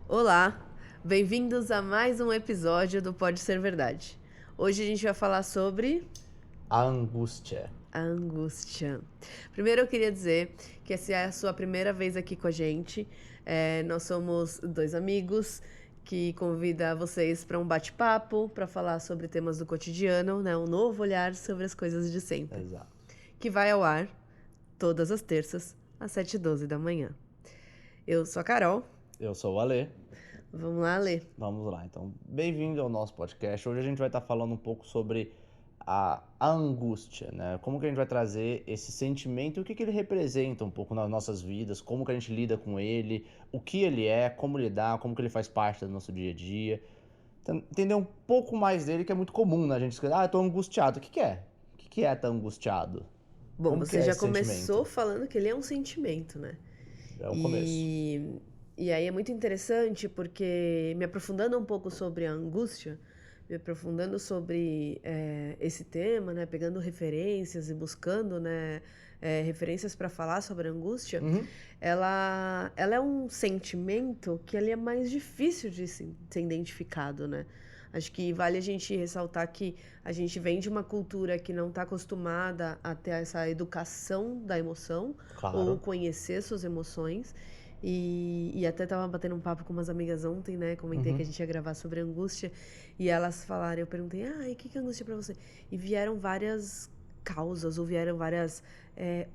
Olá, bem-vindos a mais um episódio do Pode Ser Verdade. Hoje a gente vai falar sobre A angústia. a angústia. Primeiro eu queria dizer que essa é a sua primeira vez aqui com a gente. Nós somos dois amigos que convida vocês para um bate-papo, para falar sobre temas do cotidiano, né? Um novo olhar sobre as coisas de sempre. Exato. Que vai ao ar todas as terças, às 7h12 da manhã. Eu sou a Carol. Eu sou o Alê. Vamos lá, Lê. Vamos lá, então. Bem-vindo ao nosso podcast. Hoje a gente vai estar falando um pouco sobre a angústia, né? Como que a gente vai trazer esse sentimento e o que ele representa um pouco nas nossas vidas, como que a gente lida com ele, o que ele é, como lidar, como que ele faz parte do nosso dia a dia. Então, entender um pouco mais dele, que é muito comum, né? A gente escreve, eu tô angustiado. O que é? O que é estar angustiado? Bom, Como que você é já esse começou sentimento? falando que ele é um sentimento, né? É o começo. E aí é muito interessante porque, me aprofundando um pouco sobre a angústia, me aprofundando sobre esse tema, né? Pegando referências e buscando, né? Referências para falar sobre a angústia, Uhum. ela é um sentimento que ele é mais difícil de ser identificado, né? Acho que vale a gente ressaltar que a gente vem de uma cultura que não está acostumada a ter essa educação da emoção ou Claro. conhecer suas emoções. E até tava batendo um papo com umas amigas ontem, né? Comentei que a Uhum. gente ia gravar sobre angústia. E elas falaram, eu perguntei, e o que é angústia pra você? E vieram várias causas, ou vieram várias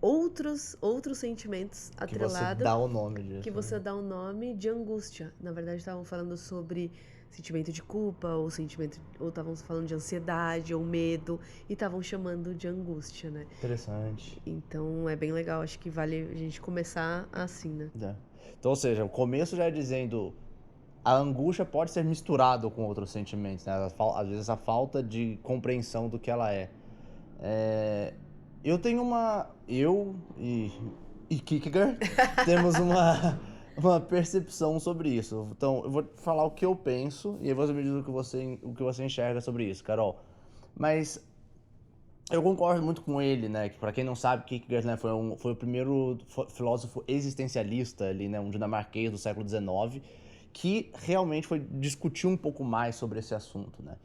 outros sentimentos Que você atrelados dá o nome que disso, você né? dá o nome de angústia. Na verdade, estavam falando sobre sentimento de culpa, ou estavam falando de ansiedade ou medo, e estavam chamando de angústia, né? Interessante. Então é bem legal, acho que vale a gente começar assim, né? É. Então, ou seja, o começo já é dizendo a angústia pode ser misturado com outros sentimentos, né? Às vezes a falta de compreensão do que ela é. Eu tenho uma. E Kierkegaard temos uma percepção sobre isso. Então, eu vou falar o que eu penso e aí você me diz o que você enxerga sobre isso, Carol. Mas eu concordo muito com ele, né? Que para quem não sabe, Kierkegaard, né, foi o primeiro filósofo existencialista ali, né? Um dinamarquês do século XIX, que realmente foi discutir um pouco mais sobre esse assunto, né?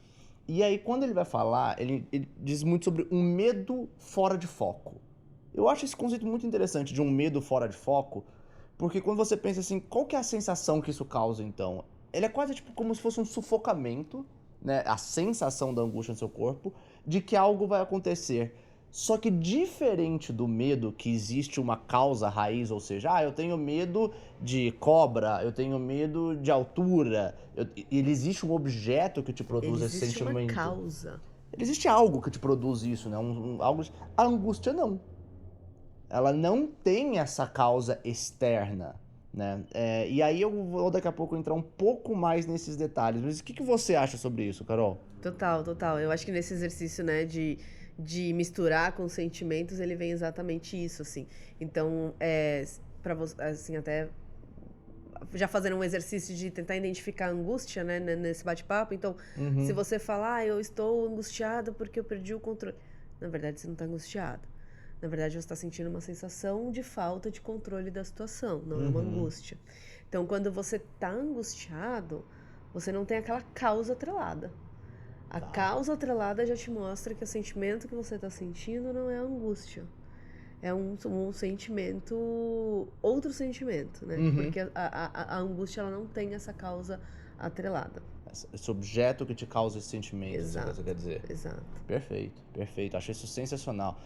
E aí, quando ele vai falar, ele diz muito sobre um medo fora de foco. Eu acho esse conceito muito interessante de um medo fora de foco, porque quando você pensa assim, qual que é a sensação que isso causa, então? Ele é quase tipo como se fosse um sufocamento, né? A sensação da angústia no seu corpo, de que algo vai acontecer. Só que diferente do medo que existe uma causa raiz, ou seja, eu tenho medo de cobra, eu tenho medo de altura, ele existe um objeto que te produz esse Existe uma sentimento. causa. Existe algo que te produz isso, né? Algo. A angústia não. Ela não tem essa causa externa, né? E aí eu vou daqui a pouco entrar um pouco mais nesses detalhes. Mas o que você acha sobre isso, Carol? Total, total. Eu acho que nesse exercício, né, de misturar com sentimentos, ele vem exatamente isso, assim. Então, para você, assim, até já fazendo um exercício de tentar identificar a angústia, né, nesse bate-papo. Então, se Uhum. você falar, eu estou angustiada porque eu perdi o controle. Na verdade, você não está angustiado. Na verdade, você está sentindo uma sensação de falta de controle da situação, não é uma Uhum. angústia. Então, quando você está angustiado, você não tem aquela causa atrelada. A Tá. causa atrelada já te mostra que o sentimento que você está sentindo não é a angústia. É um sentimento, outro sentimento, né? Uhum. Porque a angústia ela não tem essa causa atrelada. Esse objeto que te causa esse sentimento, você quer Exato, dizer? exato. Perfeito, perfeito. Achei isso sensacional.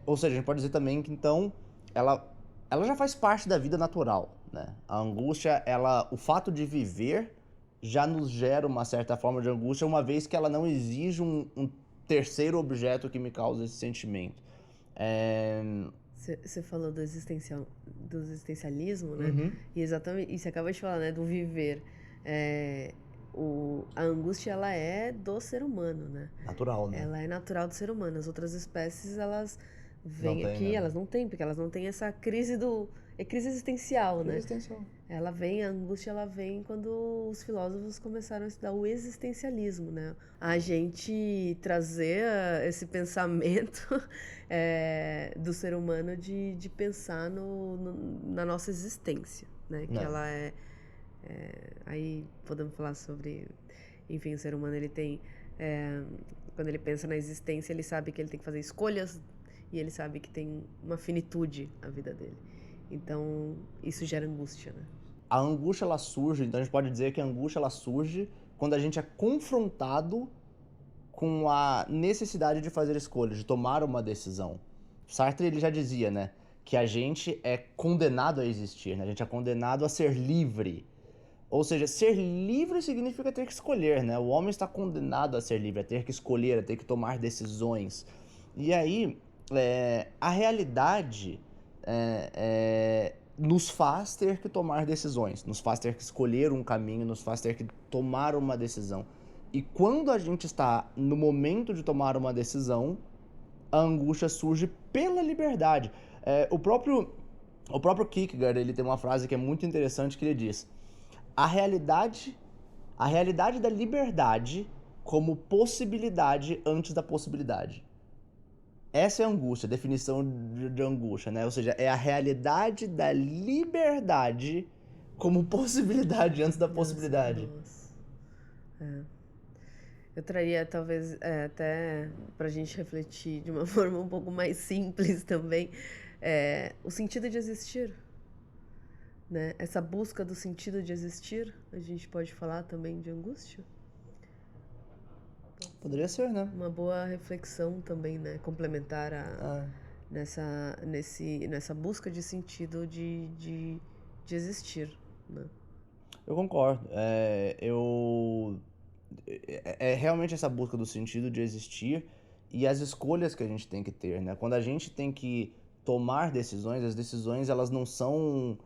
Ou seja, a gente pode dizer também que então ela, ela já faz parte da vida natural, né? A angústia, o fato de viver já nos gera uma certa forma de angústia, uma vez que ela não exige um terceiro objeto que me causa esse sentimento. É, Você falou do existencialismo, né? Uhum. E exatamente, e você acabou de falar, né? Do viver. É, a angústia, ela é do ser humano, né? Natural, né? Ela é natural do ser humano. As outras espécies, elas Não vêm tem, aqui, né? elas não têm, porque elas não têm essa crise do... É crise existencial, Crise né? existencial. Ela vem, a angústia, ela vem quando os filósofos começaram a estudar o existencialismo, né? A gente trazer esse pensamento do ser humano de pensar na nossa existência, né? Que Não. ela é Aí podemos falar sobre, enfim, o ser humano ele tem, quando ele pensa na existência, ele sabe que ele tem que fazer escolhas e ele sabe que tem uma finitude a vida dele. Então, isso gera angústia, né? A angústia, ela surge, então a gente pode dizer que a angústia, ela surge quando a gente é confrontado com a necessidade de fazer escolhas, de tomar uma decisão. Sartre, ele já dizia, né, que a gente é condenado a existir, né? A gente é condenado a ser livre. Ou seja, ser livre significa ter que escolher, né? O homem está condenado a ser livre, a ter que escolher, a ter que tomar decisões. E aí, a realidade nos faz ter que tomar decisões, nos faz ter que escolher um caminho, nos faz ter que tomar uma decisão. E quando a gente está no momento de tomar uma decisão, a angústia surge pela liberdade. O próprio Kierkegaard, ele tem uma frase que é muito interessante, que ele diz: a realidade da liberdade como possibilidade antes da possibilidade. Essa é a angústia, a definição de angústia, né? Ou seja, é a realidade da liberdade como possibilidade antes da possibilidade. Nossa. Eu traria, talvez, até pra gente refletir de uma forma um pouco mais simples também, o sentido de existir, né? Essa busca do sentido de existir, a gente pode falar também de angústia? Poderia ser, né? Uma boa reflexão também, né? Complementar nessa busca de sentido de existir, né? Eu concordo. É realmente essa busca do sentido de existir e as escolhas que a gente tem que ter, né? Quando a gente tem que tomar decisões, as decisões elas não são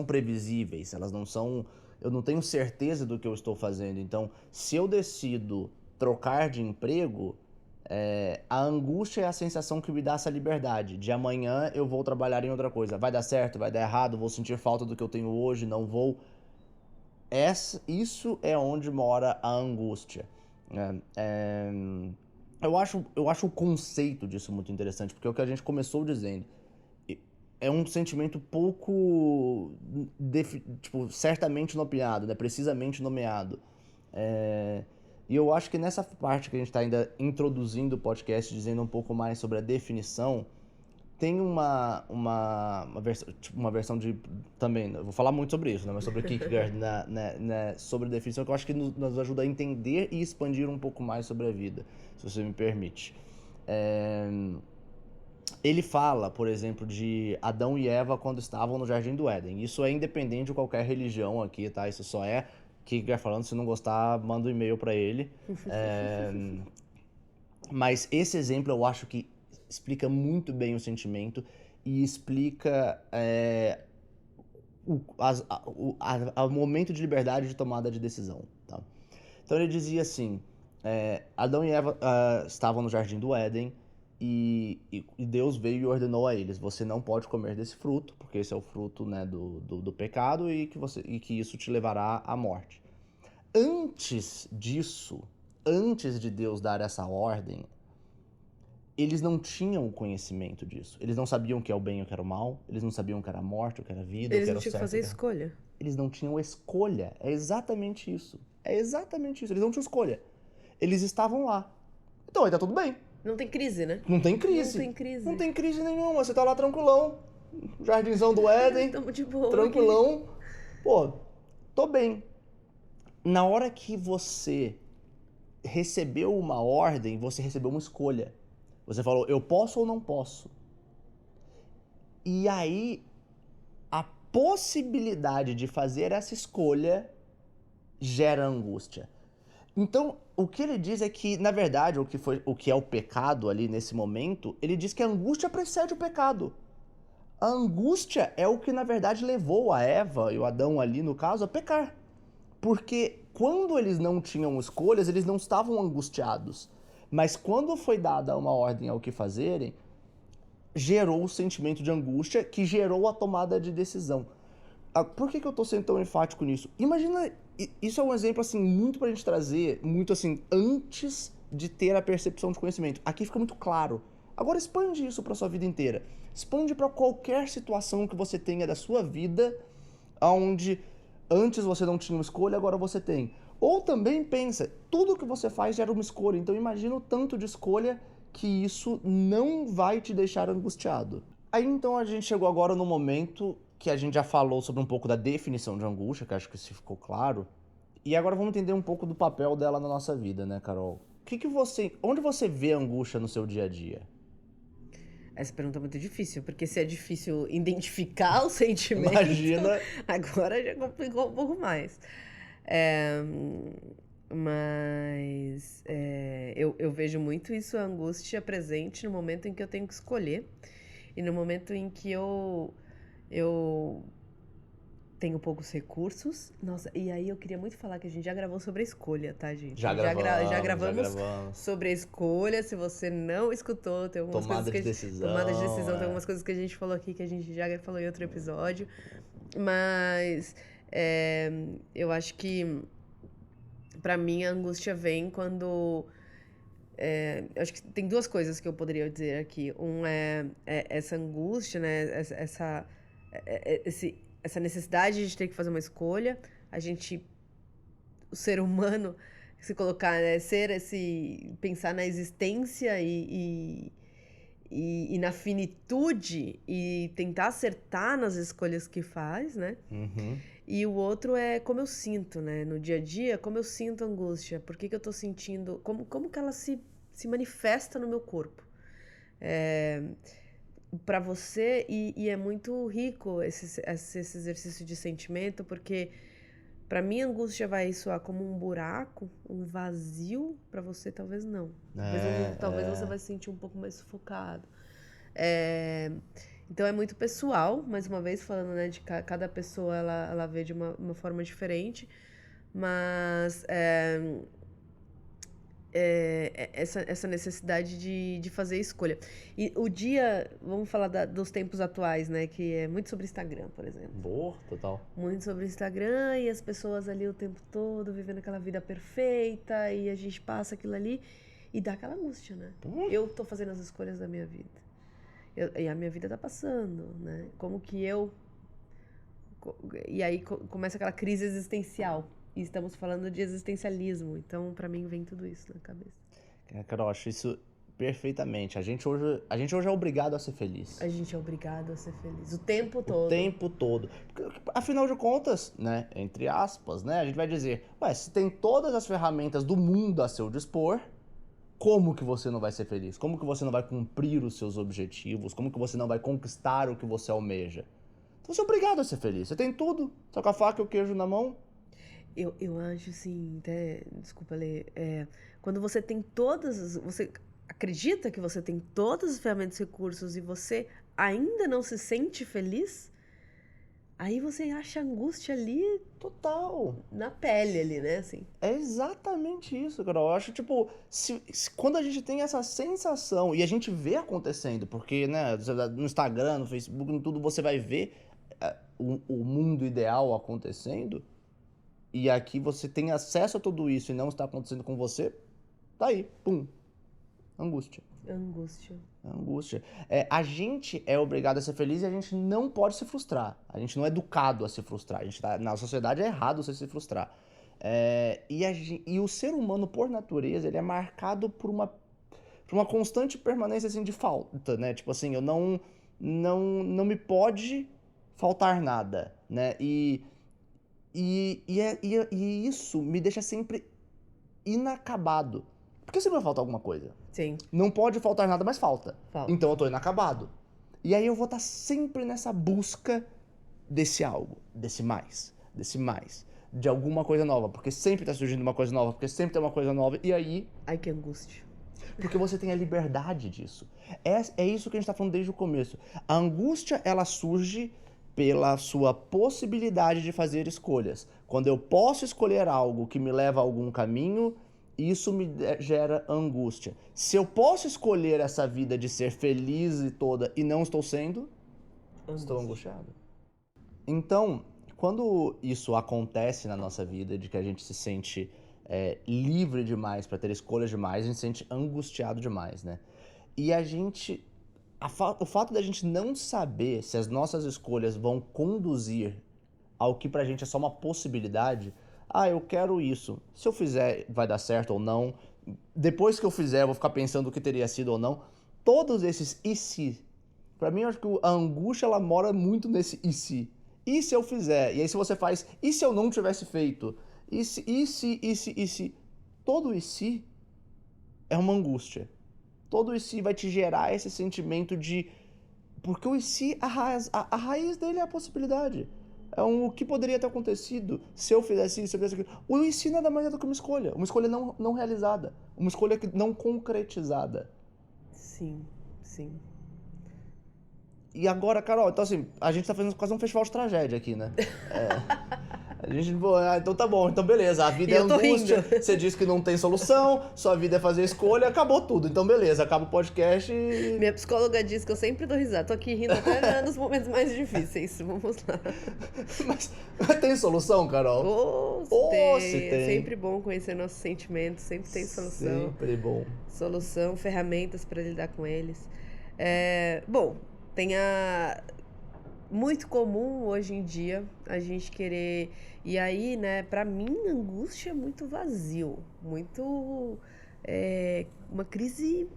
previsíveis, elas não são... Eu não tenho certeza do que eu estou fazendo. Então, se eu decido trocar de emprego, a angústia é a sensação que me dá essa liberdade. De amanhã eu vou trabalhar em outra coisa. Vai dar certo, vai dar errado, vou sentir falta do que eu tenho hoje, não vou. Isso é onde mora a angústia. Eu acho o conceito disso muito interessante, porque é o que a gente começou dizendo. É um sentimento pouco, certamente nomeado, né? Precisamente nomeado. E eu acho que nessa parte que a gente está ainda introduzindo o podcast, dizendo um pouco mais sobre a definição, tem uma versão de... Também, eu vou falar muito sobre isso, né? Mas sobre Kierkegaard, sobre a definição, que eu acho que nos ajuda a entender e expandir um pouco mais sobre a vida, se você me permite. Ele fala, por exemplo, de Adão e Eva quando estavam no Jardim do Éden. Isso é independente de qualquer religião aqui, tá? Isso só é Kierkegaard falando. Se não gostar, manda um e-mail para ele. Mas esse exemplo eu acho que explica muito bem o sentimento e explica o momento de liberdade de tomada de decisão, tá? Então ele dizia assim, Adão e Eva estavam no Jardim do Éden e Deus veio e ordenou a eles: você não pode comer desse fruto, porque esse é o fruto, né, do pecado e que isso te levará à morte. Antes disso, antes de Deus dar essa ordem, eles não tinham o conhecimento disso. Eles não sabiam o que é o bem e o que era o mal. Eles não sabiam o que era a morte, o que era a vida, Eles o que era não o tinham que certo. fazer escolha. Eles não tinham escolha. É exatamente isso. É exatamente isso. Eles não tinham escolha. Eles estavam lá. Então aí tá tudo bem. Não tem crise, né? Não tem crise. Não tem crise. Não tem crise nenhuma. Você tá lá tranquilão. Jardinzão do Éden. Tamo de boa. Tranquilão. Aqui. Pô, tô bem. Na hora que você recebeu uma ordem, você recebeu uma escolha. Você falou: eu posso ou não posso? E aí, a possibilidade de fazer essa escolha gera angústia. Então, o que ele diz é que, na verdade, o que é o pecado ali nesse momento, ele diz que a angústia precede o pecado. A angústia é o que, na verdade, levou a Eva e o Adão ali, no caso, a pecar. Porque quando eles não tinham escolhas, eles não estavam angustiados. Mas quando foi dada uma ordem ao que fazerem, gerou o sentimento de angústia que gerou a tomada de decisão. Por que eu tô sendo tão enfático nisso? Imagina, isso é um exemplo assim muito pra gente trazer, muito assim, antes de ter a percepção de conhecimento. Aqui fica muito claro Agora expande isso para sua vida inteira. Expande para qualquer situação que você tenha da sua vida, onde antes você não tinha uma escolha, agora você tem. Ou também pensa, tudo que você faz gera uma escolha, então imagina o tanto de escolha que isso não vai te deixar angustiado. Aí então a gente chegou agora no momento que a gente já falou sobre um pouco da definição de angústia, que acho que isso ficou claro. E agora vamos entender um pouco do papel dela na nossa vida, né, Carol? Onde você vê a angústia no seu dia a dia? Essa pergunta é muito difícil, porque se é difícil identificar o sentimento, Imagina. agora já complicou um pouco mais. É, eu vejo muito isso, a angústia presente no momento em que eu tenho que escolher e no momento em que eu tenho poucos recursos. Nossa, e aí eu queria muito falar que a gente já gravou sobre a escolha, tá, gente? Já Já gravamos. sobre a escolha. Se você não escutou, tem algumas Tomada coisas de decisão. tomada de decisão, tem algumas coisas que a gente falou aqui que a gente já falou em outro episódio. Mas eu acho que pra mim a angústia vem quando eu acho que tem duas coisas que eu poderia dizer aqui. Um é essa angústia, né? Essa necessidade de ter que fazer uma escolha. O ser humano, se colocar, né? Pensar na existência e na finitude e tentar acertar nas escolhas que faz, né? Uhum. E o outro é como eu sinto, né? No dia a dia, como eu sinto a angústia. Por que eu tô sentindo... Como que ela se manifesta no meu corpo. Para você, e é muito rico esse exercício de sentimento, porque para mim a angústia vai soar como um buraco, um vazio, para você talvez não. Talvez você vai se sentir um pouco mais sufocado. Então é muito pessoal, mais uma vez falando, né, de cada pessoa ela vê de uma forma diferente, mas essa necessidade de fazer escolha. E o dia, vamos falar dos tempos atuais, né? Que é muito sobre Instagram, por exemplo. Boa, total. Muito sobre Instagram e as pessoas ali o tempo todo vivendo aquela vida perfeita e a gente passa aquilo ali e dá aquela angústia, né? Eu tô fazendo as escolhas da minha vida. E a minha vida tá passando, né? Como que eu... E aí começa aquela crise existencial. E estamos falando de existencialismo. Então, pra mim, vem tudo isso na cabeça. Carol, acho isso perfeitamente. A gente hoje é obrigado a ser feliz. A gente é obrigado a ser feliz. O tempo todo. O tempo todo. Porque, afinal de contas, né, entre aspas, né, a gente vai dizer, se tem todas as ferramentas do mundo a seu dispor, como que você não vai ser feliz? Como que você não vai cumprir os seus objetivos? Como que você não vai conquistar o que você almeja? Então você é obrigado a ser feliz. Você tem tudo. Só com a faca e o queijo na mão. Eu acho assim, até, desculpa ler, quando você tem você acredita que você tem todas as ferramentas e recursos e você ainda não se sente feliz, aí você acha angústia ali Total. na pele ali, né, assim. É exatamente isso, Carol. Eu acho, tipo, quando a gente tem essa sensação e a gente vê acontecendo, porque, né, no Instagram, no Facebook, em tudo, você vai ver o mundo ideal acontecendo, e aqui você tem acesso a tudo isso e não está acontecendo com você, tá aí, pum, angústia. Angústia. A gente é obrigado a ser feliz e a gente não pode se frustrar. A gente não é educado a se frustrar. Na sociedade é errado você se frustrar. E o ser humano, por natureza, ele é marcado por uma constante permanência assim, de falta, né? Tipo assim, eu não me pode faltar nada, né? E isso me deixa sempre inacabado. Porque sempre vai faltar alguma coisa. Sim. Não pode faltar nada, mas falta. Falta. Então eu tô inacabado. E aí eu vou estar sempre nessa busca desse algo, desse mais, de alguma coisa nova. Porque sempre tá surgindo uma coisa nova, porque sempre tem uma coisa nova. E aí... Ai, que angústia. Porque você tem a liberdade disso. É isso que a gente tá falando desde o começo. A angústia, ela surge pela sua possibilidade de fazer escolhas. Quando eu posso escolher algo que me leva a algum caminho, isso me gera angústia. Se eu posso escolher essa vida de ser feliz e toda e não estou sendo, estou angustiado. Então, quando isso acontece na nossa vida, de que a gente se sente livre demais para ter escolhas demais, a gente se sente angustiado demais, né? E a gente... o fato da gente não saber se as nossas escolhas vão conduzir ao que pra gente é só uma possibilidade. Ah, eu quero isso. Se eu fizer, vai dar certo ou não. Depois que eu fizer, eu vou ficar pensando o que teria sido ou não. Todos esses e se. Pra mim, eu acho que a angústia, ela mora muito nesse e se. E se eu fizer? E aí se você faz, e se eu não tivesse feito? E se? Todo e se é uma angústia. Todo e se vai te gerar esse sentimento de... Porque o e se, a raiz dele é a possibilidade. É o que poderia ter acontecido se eu fizesse isso, se eu fizesse aquilo. O e se nada mais é do que uma escolha não realizada, uma escolha não concretizada. Sim, sim. E agora, Carol, então assim, a gente tá fazendo quase um festival de tragédia aqui, né? A gente, então tá bom, então beleza, a vida é angústia, você diz que não tem solução, sua vida é fazer escolha, acabou tudo, então beleza, acaba o podcast e... Minha psicóloga diz que eu sempre dou risada, tô aqui rindo até nos momentos mais difíceis, vamos lá. Mas tem solução, Carol? Se tem. É sempre bom conhecer nossos sentimentos, sempre tem solução. Sempre bom. Solução, ferramentas para lidar com eles. Bom, muito comum hoje em dia a gente querer... E aí, né, pra mim, angústia é muito vazio, muito... uma crise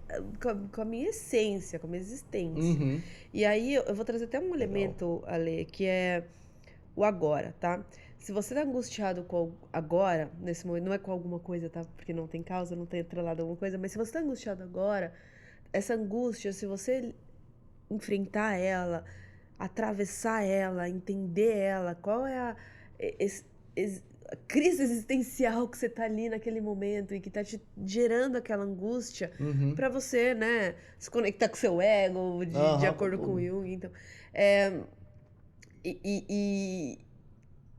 com a minha essência, com a minha existência. Uhum. E aí eu vou trazer até um elemento, Ale, que é o agora, tá? Se você tá angustiado com agora, nesse momento, não é com alguma coisa, tá? Porque não tem causa, não tem atrelado alguma coisa, mas se você tá angustiado agora, essa angústia, se você enfrentar ela, atravessar ela, entender ela, qual é a crise existencial que você tá ali naquele momento e que tá te gerando aquela angústia, pra você, né, se conectar com o seu ego, de acordo com o Jung. Então, e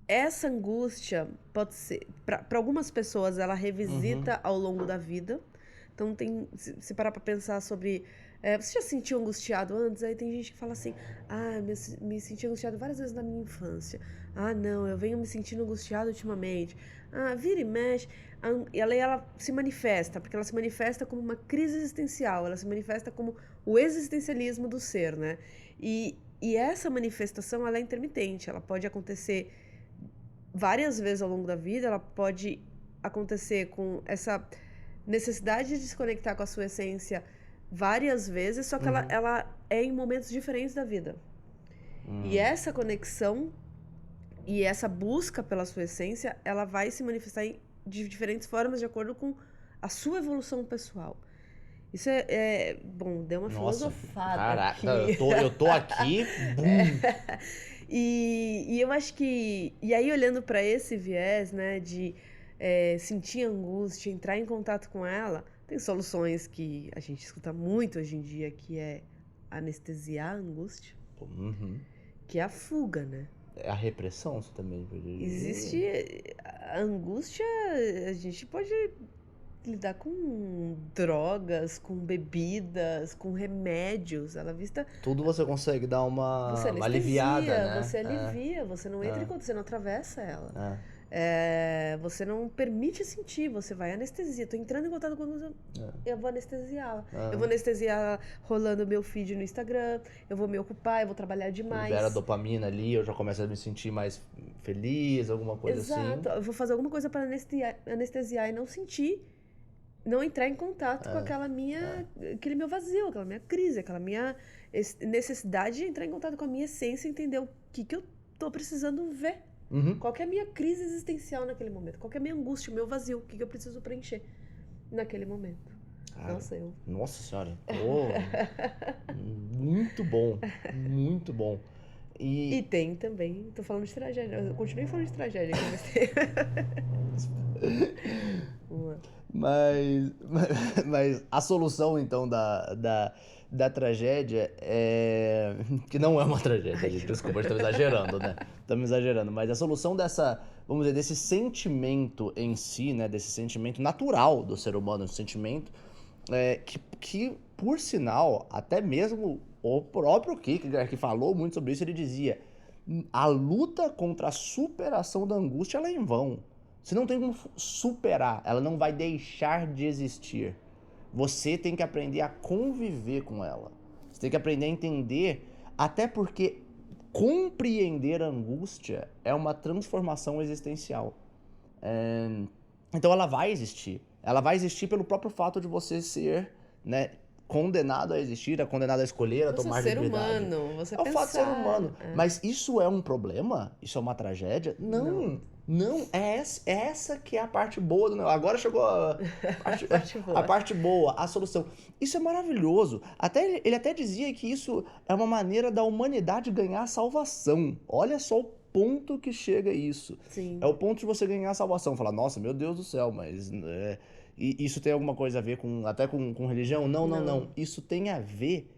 essa angústia pode ser, para algumas pessoas, ela revisita ao longo da vida. Então, se parar pra pensar sobre... você já se sentiu angustiado antes? Aí tem gente que fala assim, me senti angustiado várias vezes na minha infância. Não, eu venho me sentindo angustiado ultimamente. Vira e mexe. Ela se manifesta, porque ela se manifesta como uma crise existencial, ela se manifesta como o existencialismo do ser, né? E essa manifestação, ela é intermitente, ela pode acontecer várias vezes ao longo da vida, ela pode acontecer com essa necessidade de se conectar com a sua essência várias vezes, só que ela é em momentos diferentes da vida. E essa conexão e essa busca pela sua essência, ela vai se manifestar de diferentes formas de acordo com a sua evolução pessoal. Isso bom, deu uma filosofada. Caraca, aqui. eu tô aqui. E eu acho que... E aí, olhando para esse viés, né, de sentir angústia, entrar em contato com ela, tem soluções que a gente escuta muito hoje em dia, que é anestesiar a angústia, que é a fuga, né? É a repressão, você também pode dizer. Existe a angústia, a gente pode lidar com drogas, com bebidas, com remédios, ela vista... Tudo você consegue dar uma aliviada, né? Você alivia, você não entra em conta, você não atravessa ela. Você não permite sentir, você vai anestesia. Tô entrando em contato com a angústia, eu vou anestesiá-la. Eu vou anestesiar rolando meu feed no Instagram, eu vou me ocupar, eu vou trabalhar demais. Libera dopamina ali, eu já começo a me sentir mais feliz, alguma coisa assim. Exato, eu vou fazer alguma coisa para anestesiar e não sentir, não entrar em contato com aquele meu vazio, aquela minha crise, aquela minha necessidade de entrar em contato com a minha essência e entender o que eu tô precisando ver. Qual que é a minha crise existencial naquele momento? Qual que é a minha angústia, o meu vazio? O que eu preciso preencher naquele momento? Nossa senhora. Muito bom. Muito bom. E tem também... Tô falando de tragédia. Eu continuei falando de tragédia aqui, mas a solução, então, da tragédia é... Que não é uma tragédia, gente. Desculpa, estamos exagerando, né? Estamos exagerando. Mas a solução vamos dizer, desse sentimento em si, né? Desse sentimento natural do ser humano, um sentimento que, por sinal, até mesmo o próprio Kierkegaard, que falou muito sobre isso, ele dizia: a luta contra a superação da angústia, ela é em vão. Você não tem como superar, ela não vai deixar de existir. Você tem que aprender a conviver com ela. Você tem que aprender a entender, até porque compreender a angústia é uma transformação existencial. Então ela vai existir. Ela vai existir pelo próprio fato de você ser, né, condenado a existir, condenado a escolher, a Você tomar é ser liberdade. humano, você É o fato de ser pensar. humano. Mas isso é um problema? Isso é uma tragédia? Não. Não, essa que é a parte boa do negócio. Agora chegou Parte boa. a parte boa, a solução. Isso é maravilhoso. Ele até dizia que isso é uma maneira da humanidade ganhar a salvação. Olha só o ponto que chega isso. Sim. É o ponto de você ganhar a salvação. Falar, nossa, meu Deus do céu, mas isso tem alguma coisa a ver até com religião? Não. Isso tem a ver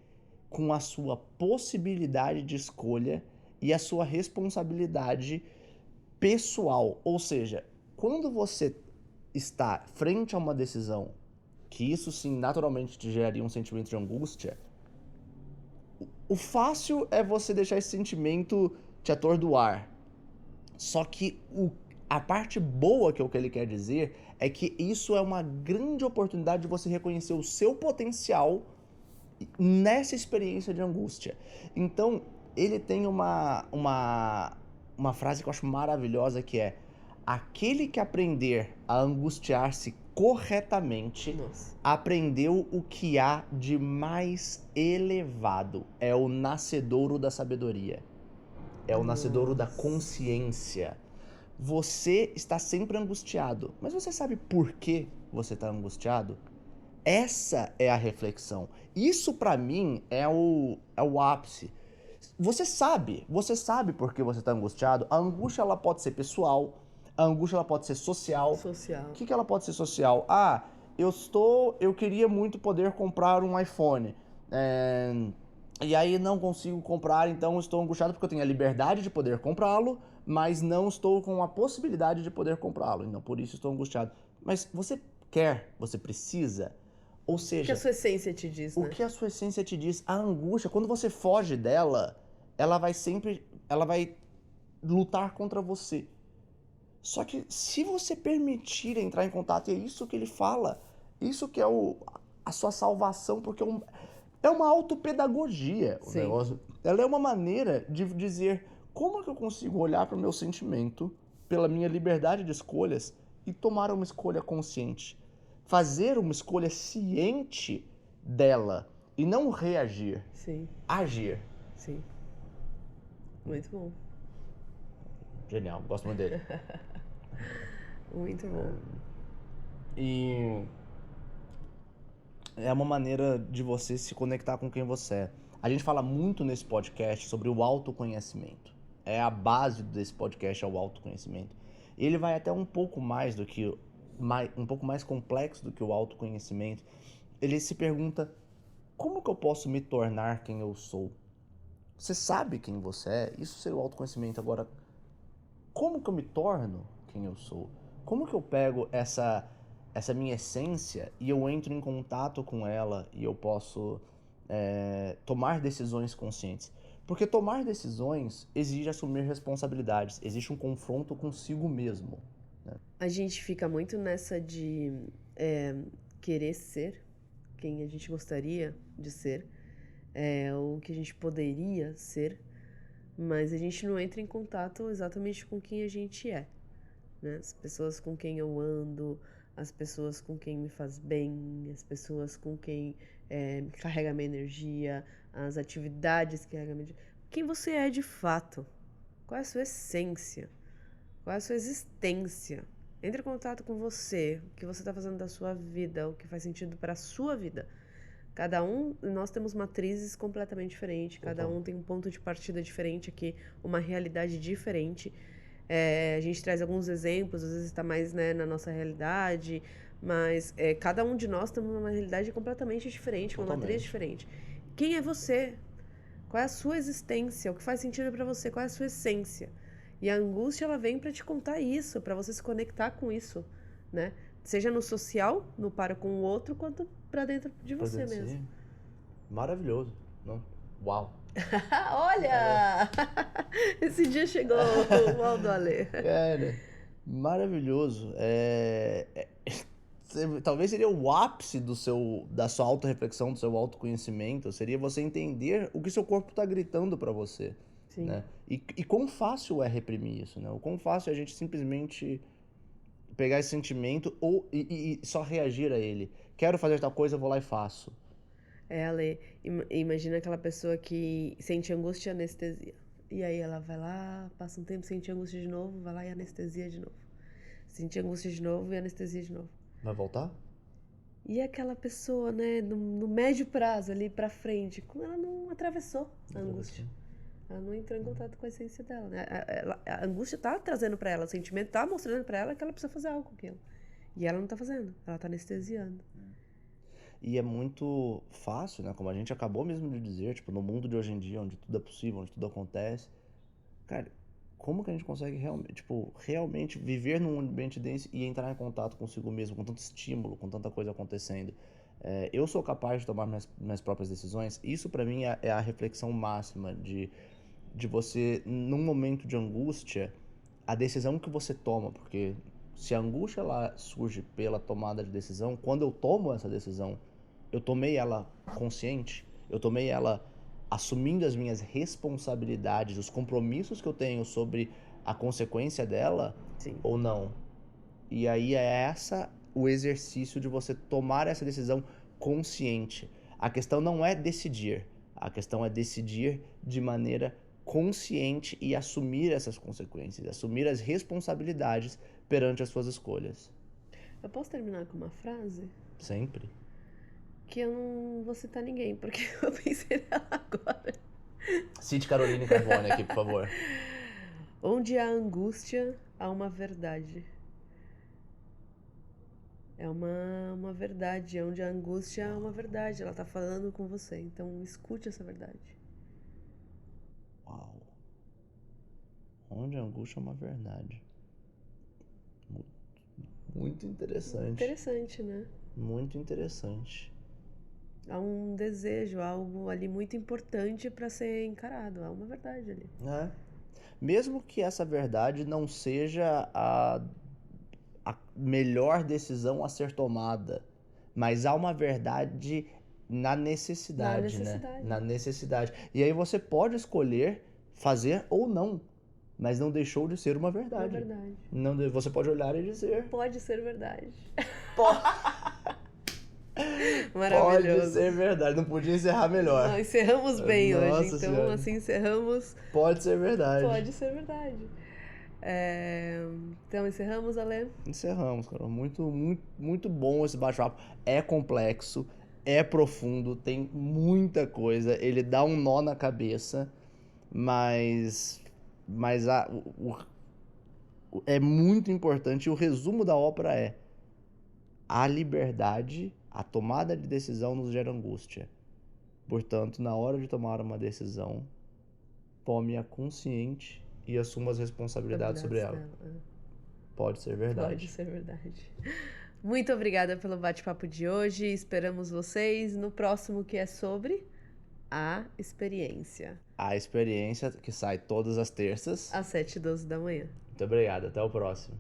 com a sua possibilidade de escolha e a sua responsabilidade pessoal. Ou seja, quando você está frente a uma decisão, que isso sim naturalmente te geraria um sentimento de angústia, o fácil é você deixar esse sentimento te atordoar. Só que a parte boa que é o que ele quer dizer é que isso é uma grande oportunidade de você reconhecer o seu potencial nessa experiência de angústia. Então, ele tem uma frase que eu acho maravilhosa, que é: aquele que aprender a angustiar-se corretamente, aprendeu o que há de mais elevado. É o nascedouro da sabedoria. É o nascedouro da consciência. Você está sempre angustiado, mas você sabe por que você está angustiado? Essa é a reflexão. Isso pra mim é o ápice. Você sabe por que você está angustiado. A angústia ela pode ser pessoal, a angústia ela pode ser social. O que ela pode ser social? Ah, eu queria muito poder comprar um iPhone. E aí não consigo comprar, então estou angustiado porque eu tenho a liberdade de poder comprá-lo, mas não estou com a possibilidade de poder comprá-lo. Então por isso estou angustiado. Mas você quer, você precisa. Ou seja, o que a sua essência te diz, né? O que a sua essência te diz. A angústia, quando você foge dela, ela vai lutar contra você. Só que se você permitir entrar em contato, e é isso que ele fala, isso que é a sua salvação, porque é uma autopedagogia o negócio. Ela é uma maneira de dizer como é que eu consigo olhar para o meu sentimento, pela minha liberdade de escolhas, e tomar uma escolha consciente. Fazer uma escolha ciente dela e não reagir. Sim. Agir. Sim. Muito bom. Genial, gosto muito dele. Muito bom. E é uma maneira de você se conectar com quem você é. A gente fala muito nesse podcast sobre o autoconhecimento. É a base desse podcast, é o autoconhecimento. Ele vai até um pouco mais complexo do que o autoconhecimento. Ele se pergunta: como que eu posso me tornar quem eu sou? Você sabe quem você é? Isso seria o autoconhecimento. Agora, como que eu me torno quem eu sou? Como que eu pego essa minha essência e eu entro em contato com ela e eu posso tomar decisões conscientes? Porque tomar decisões exige assumir responsabilidades, existe um confronto consigo mesmo. A gente fica muito nessa de querer ser quem a gente gostaria de ser, ou que a gente poderia ser, mas a gente não entra em contato exatamente com quem a gente é, né? As pessoas com quem eu ando, as pessoas com quem me faz bem, as pessoas com quem carrega a minha energia, as atividades que carregam a minha energia. Quem você é de fato? Qual é a sua essência? Qual é a sua existência? Entre em contato com você, o que você está fazendo da sua vida, o que faz sentido para a sua vida. Nós temos matrizes completamente diferentes, cada um tem um ponto de partida diferente aqui, uma realidade diferente. A gente traz alguns exemplos, às vezes está mais, né, na nossa realidade, mas cada um de nós tem uma realidade completamente diferente, uma matriz diferente. Quem é você? Qual é a sua existência? O que faz sentido para você? Qual é a sua essência? E a angústia, ela vem para te contar isso, para você se conectar com isso, né? Seja no social, no para com o outro, quanto para dentro de você mesmo. Sim. Maravilhoso, não? Uau! Olha! Esse dia chegou o Aldo Alê. Cara, maravilhoso. talvez seria o ápice da sua autorreflexão, do seu autoconhecimento, seria você entender o que seu corpo tá gritando pra você, Sim. né? E quão fácil é reprimir isso, né? O quão fácil é a gente simplesmente pegar esse sentimento e só reagir a ele. Quero fazer tal coisa, eu vou lá e faço. Ale, imagina aquela pessoa que sente angústia e anestesia. E aí ela vai lá, passa um tempo, sente angústia de novo, vai lá e anestesia de novo. Sente angústia de novo e anestesia de novo. Vai voltar? E aquela pessoa, né, no médio prazo, ali pra frente, como ela não atravessou a angústia. Ela não entrou em contato com a essência dela, né? A angústia tá trazendo pra ela, o sentimento tá mostrando pra ela que ela precisa fazer algo com aquilo. E ela não tá fazendo, ela tá anestesiando. E é muito fácil, né? Como a gente acabou mesmo de dizer, tipo, no mundo de hoje em dia, onde tudo é possível, onde tudo acontece. Cara, como que a gente consegue realmente viver num ambiente desse e entrar em contato consigo mesmo, com tanto estímulo, com tanta coisa acontecendo? Eu sou capaz de tomar minhas próprias decisões. Isso pra mim é a reflexão máxima de você, num momento de angústia, a decisão que você toma, porque se a angústia ela surge pela tomada de decisão, quando eu tomo essa decisão, eu tomei ela consciente, eu tomei ela assumindo as minhas responsabilidades, os compromissos que eu tenho sobre a consequência dela, Sim. ou não. E aí é o exercício de você tomar essa decisão consciente. A questão não é decidir, a questão é decidir de maneira consciente e assumir essas consequências, assumir as responsabilidades perante as suas escolhas. Eu posso terminar com uma frase? Sempre. Que eu não vou citar ninguém, porque eu pensei nela agora. Cite Caroline Carbone aqui, por favor. Onde há angústia, há uma verdade. É uma verdade. Onde há angústia, há uma verdade. Ela tá falando com você. Então, escute essa verdade. Uau. Onde a angústia é uma verdade. Muito interessante. Interessante, né? Muito interessante. Há um desejo, algo ali muito importante para ser encarado. Há uma verdade ali. É. Mesmo que essa verdade não seja a melhor decisão a ser tomada, mas há uma verdade na necessidade, né? Na necessidade. E aí você pode escolher fazer ou não, mas não deixou de ser uma verdade. Uma verdade. Não, você pode olhar e dizer. Pode ser verdade. Maravilhoso. Pode ser verdade, não podia encerrar melhor. Não, encerramos bem Nossa hoje, então senhora. assim encerramos. Pode ser verdade. Pode ser verdade. Então encerramos, Ale? Encerramos, cara. Muito bom esse bate-papo. É complexo, é profundo, tem muita coisa. Ele dá um nó na cabeça, mas é muito importante. E o resumo da ópera é: a liberdade, a tomada de decisão nos gera angústia. Portanto, na hora de tomar uma decisão, tome-a consciente e assuma as responsabilidades sobre ela. Pode ser verdade. Pode ser verdade. Muito obrigada pelo bate-papo de hoje. Esperamos vocês no próximo, que é sobre a experiência. A experiência que sai todas as terças às 7h12 da manhã. Muito obrigado. Até o próximo.